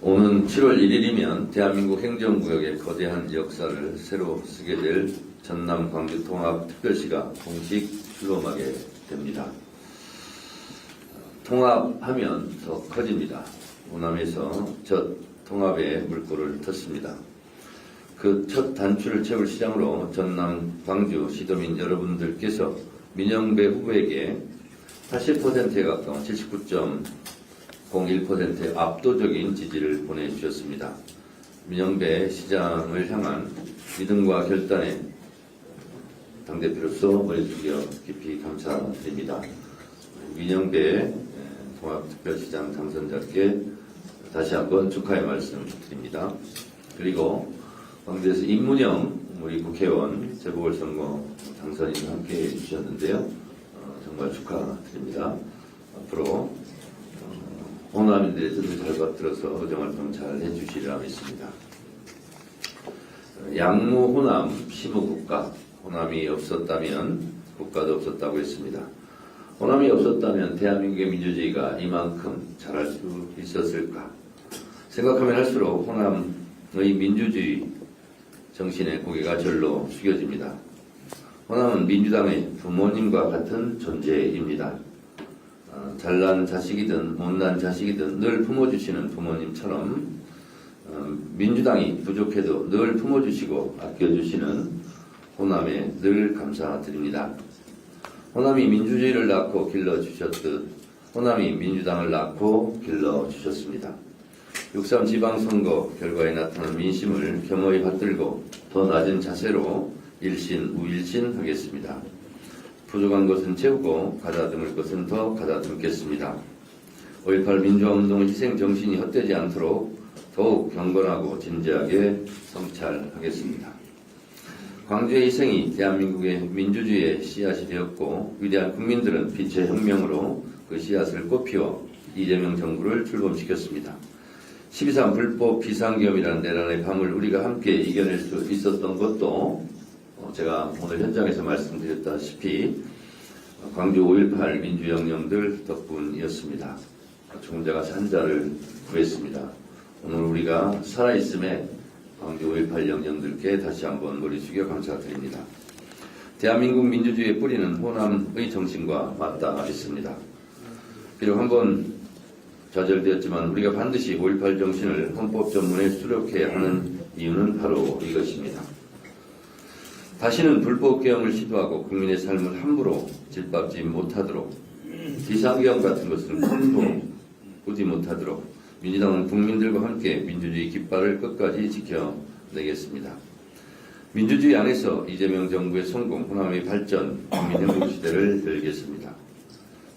오는 7월 1일이면 대한민국 행정구역의 거대한 역사를 새로 쓰게 될 전남 광주 통합특별시가 공식 출범하게 됩니다. 통합하면 더 커집니다. 호남에서 첫 통합의 물꼬를 텄습니다. 그 첫 단추를 채울 시장으로 전남 광주 시도민 여러분들께서 민영배 후보에게 80%에 가까운 79.01%의 압도적인 지지를 보내주셨습니다. 민영배 시장을 향한 믿음과 결단에 당대표로서 머리 숙여 깊이 감사드립니다. 민영배 통합특별시장 당선자께 다시 한번 축하의 말씀 드립니다. 그리고 광주에서 임문영 우리 국회의원 재보궐선거 당선인 함께 해주셨는데요. 정말 축하드립니다. 앞으로 호남인들의 뜻을 잘 받들어서 의정활동 잘 해주시리라 믿습니다. 양무 호남 시무국가, 호남이 없었다면 국가도 없었다고 했습니다. 호남이 없었다면 대한민국의 민주주의가 이만큼 잘할 수 있었을까? 생각하면 할수록 호남의 민주주의 정신의 고개가 절로 숙여집니다. 호남은 민주당의 부모님과 같은 존재입니다. 잘난 자식이든 못난 자식이든 늘 품어주시는 부모님처럼 민주당이 부족해도 늘 품어주시고 아껴주시는 호남에 늘 감사드립니다. 호남이 민주주의를 낳고 길러주셨듯 호남이 민주당을 낳고 길러주셨습니다. 6.3 지방선거 결과에 나타난 민심을 겸허히 받들고 더 낮은 자세로 일신우일신하겠습니다. 부족한 것은 채우고 가다듬을 것은 더 가다듬겠습니다. 5.18 민주화운동의 희생정신이 헛되지 않도록 더욱 경건하고 진지하게 성찰하겠습니다. 광주의 희생이 대한민국의 민주주의의 씨앗이 되었고 위대한 국민들은 빛의 혁명으로 그 씨앗을 꽃피워 이재명 정부를 출범시켰습니다. 12.3 불법 비상계엄이라는 내란의 밤을 우리가 함께 이겨낼 수 있었던 것도 제가 오늘 현장에서 말씀드렸다시피 광주 5.18 민주영령들 덕분이었습니다. 죽은 자가 산 자를 구했습니다. 오늘 우리가 살아있음에 광주 5.18 영령들께 다시 한번 머리 숙여 감사드립니다. 대한민국 민주주의의 뿌리는 호남의 정신과 맞닿아 있습니다. 비록 한번 좌절되었지만 우리가 반드시 5.18 정신을 헌법 전문에 수록해야 하는 이유는 바로 이것입니다. 다시는 불법 계엄을 시도하고 국민의 삶을 함부로 짓밟지 못하도록 비상계엄 같은 것은 꿈도 꾸지 못하도록 민주당은 국민들과 함께 민주주의 깃발을 끝까지 지켜내겠습니다. 민주주의 안에서 이재명 정부의 성공, 호남의 발전, 국민행복 시대를 열겠습니다.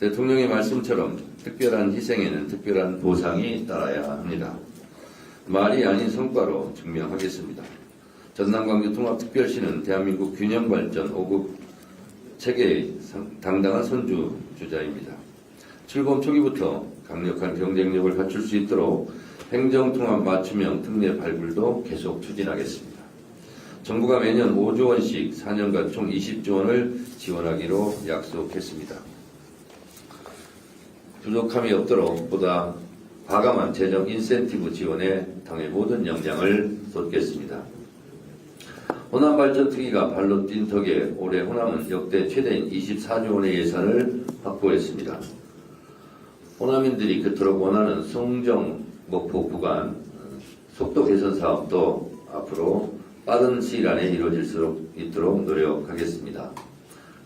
대통령의 말씀처럼 특별한 희생에는 특별한 보상이 따라야 합니다. 말이 아닌 성과로 증명하겠습니다. 전남 광주 통합특별시는 대한민국 균형발전 5급 체계의 당당한 선두주자입니다. 출범 초기부터 강력한 경쟁력을 갖출 수 있도록 행정통합 맞춤형 특례 발굴도 계속 추진하겠습니다. 정부가 매년 5조 원씩 4년간 총 20조 원을 지원하기로 약속했습니다. 부족함이 없도록 보다 과감한 재정 인센티브 지원에 당의 모든 역량을 쏟겠습니다. 호남 발전 특위가 발로 뛴 덕에 올해 호남은 역대 최대인 24조 원의 예산을 확보했습니다. 호남인들이 그토록 원하는 송정 목포 구간 속도 개선 사업도 앞으로 빠른 시일 안에 이루어질 수 있도록 노력하겠습니다.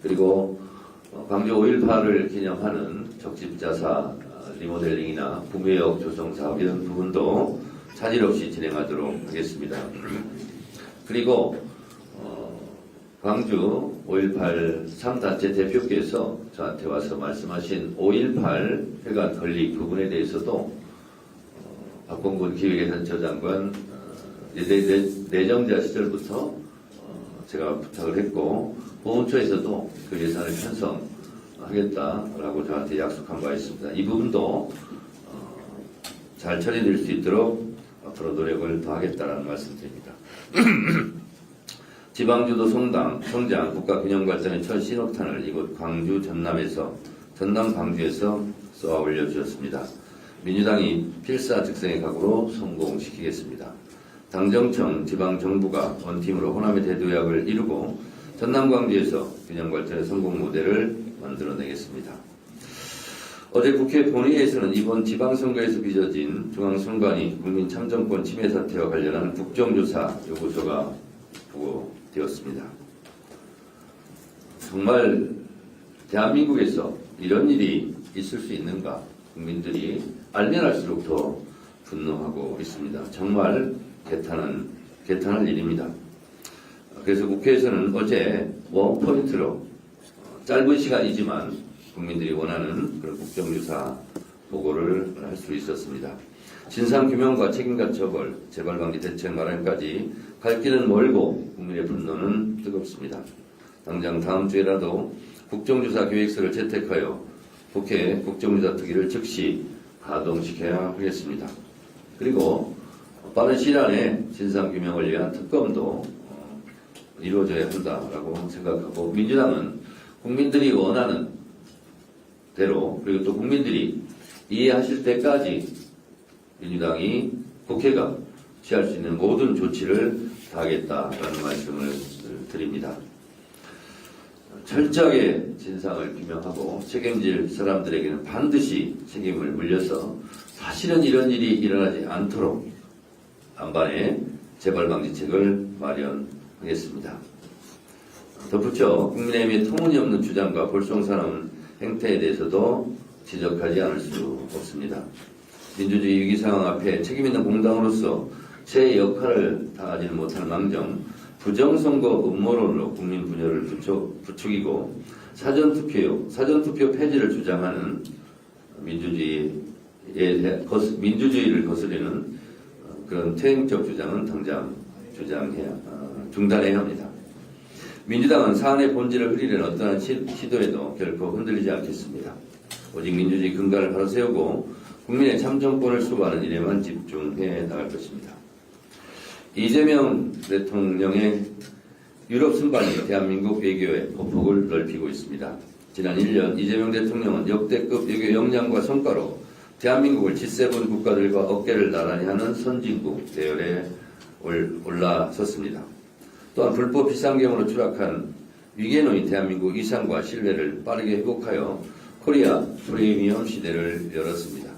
그리고 광주 5.18을 기념하는 적십자사 리모델링이나 부매역 조성 사업 이런 부분도 차질 없이 진행하도록 하겠습니다. 그리고 광주 5.18 3단체 대표께서 저한테 와서 말씀하신 5.18 회관 건립 부분에 대해서도 박범근 기획예산처장관 내정자 시절부터 제가 부탁을 했고 보훈처에서도 그 예산을 편성하겠다라고 저한테 약속한 바 있습니다. 이 부분도 잘 처리될 수 있도록 앞으로 노력을 더하겠다라는 말씀드립니다. 지방주도 성장, 국가균형발전의 첫 신호탄을 이곳 광주 전남 광주에서 쏘아 올려주셨습니다. 민주당이 필사즉성의 각오로 성공시키겠습니다. 당정청, 지방정부가 원팀으로 호남의 대도약을 이루고 전남 광주에서 균형발전의 성공 모델을 만들어내겠습니다. 어제 국회 본회의에서는 이번 지방선거에서 빚어진 중앙선관위 국민참정권 침해 사태와 관련한 국정조사 요구서가 보고되었습니다. 정말 대한민국에서 이런 일이 있을 수 있는가? 국민들이 알면 알수록 더 분노하고 있습니다. 정말 개탄할 일입니다. 그래서 국회에서는 어제 원포인트로 짧은 시간이지만 국민들이 원하는 그런 국정조사 보고를 할 수 있었습니다. 진상규명과 책임과 처벌, 재발방지 대책 마련까지 갈 길은 멀고 국민의 분노는 뜨겁습니다. 당장 다음 주에라도 국정조사 계획서를 채택하여 국회 국정조사 특위를 즉시 가동시켜야 하겠습니다. 그리고 빠른 시일 안에 진상규명을 위한 특검도 이루어져야 한다라고 생각하고, 민주당은 국민들이 원하는 대로, 그리고 또 국민들이 이해하실 때까지 민주당이 국회가 취할 수 있는 모든 조치를 다하겠다라는 말씀을 드립니다. 철저하게 진상을 규명하고 책임질 사람들에게는 반드시 책임을 물려서 사실은 이런 일이 일어나지 않도록 안반의 재발방지책을 마련하겠습니다. 덧붙여 국민의힘의 터무니없는 주장과 볼썽사나운 행태에 대해서도 지적하지 않을 수 없습니다. 민주주의 위기 상황 앞에 책임있는 공당으로서 제 역할을 다하지는 못할 망정 부정선거 음모론으로 국민 분열을 부추기고 사전투표 폐지를 주장하는 민주주의를 거스르는 그런 퇴행적 주장은 당장 중단해야 합니다. 민주당은 사안의 본질을 흐리려는 어떠한 시도에도 결코 흔들리지 않겠습니다. 오직 민주주의 근간을 바로 세우고 국민의 참정권을 수호하는 일에만 집중해 나갈 것입니다. 이재명 대통령의 유럽 순방이 대한민국 외교의 보폭을 넓히고 있습니다. 지난 1년 이재명 대통령은 역대급 외교 역량과 성과로 대한민국을 G7 국가들과 어깨를 나란히 하는 선진국 대열에 올라섰습니다. 또한 불법 비상경으로 추락한 위기에 놓인 대한민국 위상과 신뢰를 빠르게 회복하여 코리아 프리미엄 시대를 열었습니다.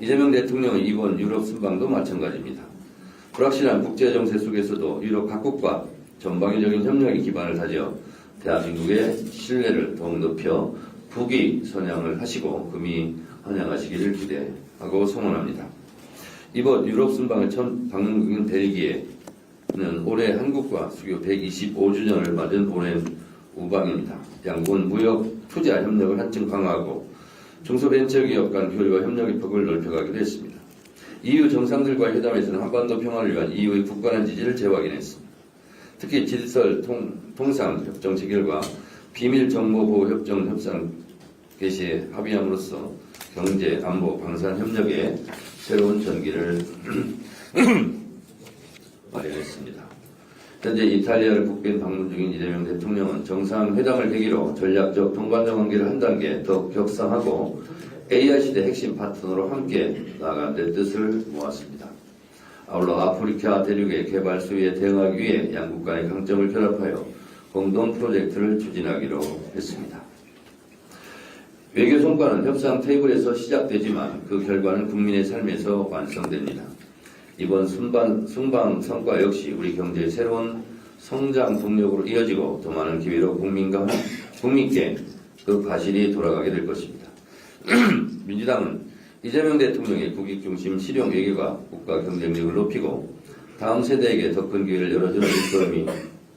이재명 대통령의 이번 유럽 순방도 마찬가지입니다. 불확실한 국제정세 속에서도 유럽 각국과 전방위적인 협력의 기반을 다져 대한민국의 신뢰를 더욱 높여 국위 선양을 하시고 금이 환영하시기를 기대하고 소원합니다. 이번 유럽 순방을 처음 방문 중인 벨기에는 올해 한국과 수교 125주년을 맞은 오랜 우방입니다. 양국은 무역, 투자 협력을 한층 강화하고 중소벤처기업 간 교류와 협력의 폭을 넓혀가기로 했습니다. EU 정상들과의 회담에서는 한반도 평화를 위한 EU의 굳건한 지지를 재확인했습니다. 특히 질설 통상 협정 체결과 비밀 정보 보호 협정 협상 개시에 합의함으로써 경제, 안보, 방산 협력에 새로운 전기를 마련했습니다. 현재 이탈리아를 국빈 방문 중인 이재명 대통령은 정상회담을 계기로 전략적 동반자 관계를 한 단계 더 격상하고 AI 시대 핵심 파트너로 함께 나아가는 데 뜻을 모았습니다. 아울러 아프리카 대륙의 개발 수위에 대응하기 위해 양국 간의 강점을 결합하여 공동 프로젝트를 추진하기로 했습니다. 외교 성과는 협상 테이블에서 시작되지만 그 결과는 국민의 삶에서 완성됩니다. 이번 순방 성과 역시 우리 경제의 새로운 성장 동력으로 이어지고 더 많은 기회로 국민께 그 과실이 돌아가게 될 것입니다. 민주당은 이재명 대통령의 국익중심 실용 외교가 국가 경쟁력을 높이고 다음 세대에게 더 큰 기회를 열어주는 일거름이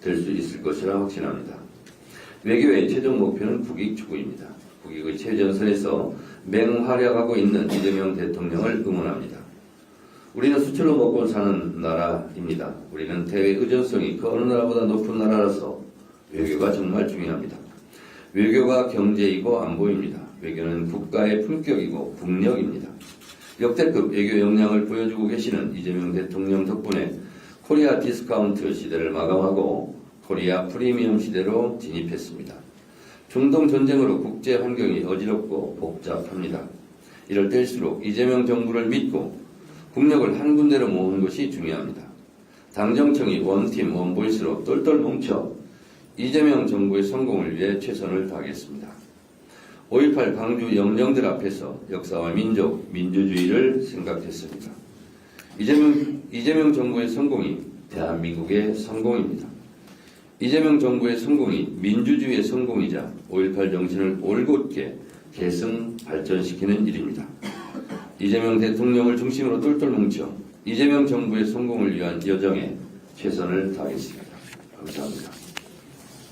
될 수 있을 것이라 확신합니다. 외교의 최종 목표는 국익 추구입니다. 국익의 최전선에서 맹활약하고 있는 이재명 대통령을 응원합니다. 우리는 수출로 먹고 사는 나라입니다. 우리는 대외 의존성이 그 어느 나라보다 높은 나라라서 외교가 정말 중요합니다. 외교가 경제이고 안보입니다. 외교는 국가의 품격이고 국력입니다. 역대급 외교 역량을 보여주고 계시는 이재명 대통령 덕분에 코리아 디스카운트 시대를 마감하고 코리아 프리미엄 시대로 진입했습니다. 중동 전쟁으로 국제 환경이 어지럽고 복잡합니다. 이럴 때일수록 이재명 정부를 믿고 국력을 한 군데로 모으는 것이 중요합니다. 당정청이 원팀 원보이스로 똘똘 뭉쳐 이재명 정부의 성공을 위해 최선을 다하겠습니다. 5.18 광주 영령들 앞에서 역사와 민족, 민주주의를 생각했습니다. 이재명 정부의 성공이 대한민국의 성공입니다. 이재명 정부의 성공이 민주주의의 성공이자 5.18 정신을 올곧게 계승 발전시키는 일입니다. 이재명 대통령을 중심으로 똘똘 뭉쳐 이재명 정부의 성공을 위한 여정에 최선을 다하겠습니다. 감사합니다.